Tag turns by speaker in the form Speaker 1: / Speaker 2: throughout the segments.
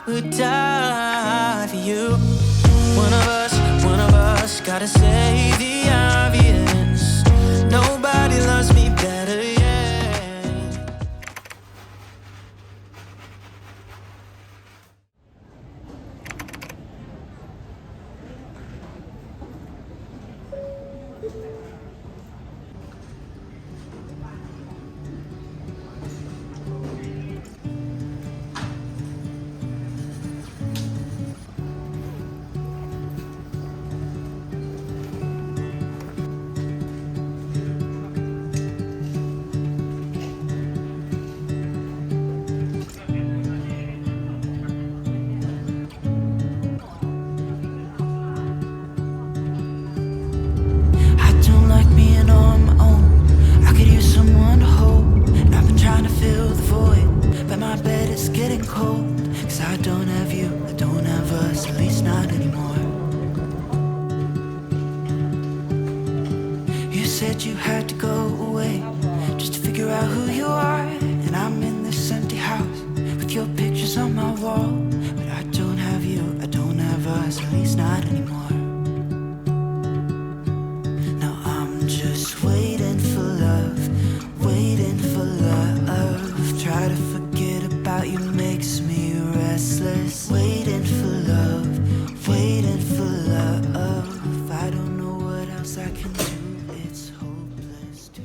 Speaker 1: would die for you. One of us gotta say the obvious. Nobody loves me better, yeah. I don't like being on my own. I could use someone to hold. And I've been trying to fill the void, but my bed is getting cold. Cause I don't have you, I don't have us, at least not anymore. You said you had to go away just to figure out who you are. And I'm in this empty house with your pictures on my wall. But I don't have you, I don't have us, at least not anymore. Now I'm just waiting for love, waiting for love. Try to forget about you makes me restless. Waiting for love, waiting for love. I don't know what else I can do, it's hopeless too.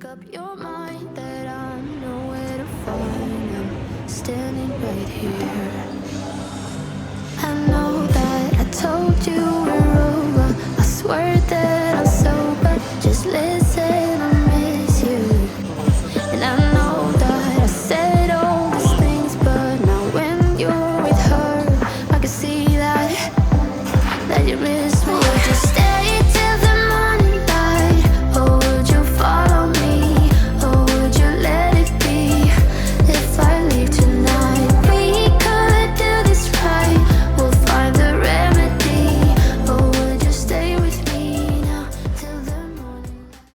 Speaker 2: up your mind that I know where to find. I'm standing right here. I know that I told you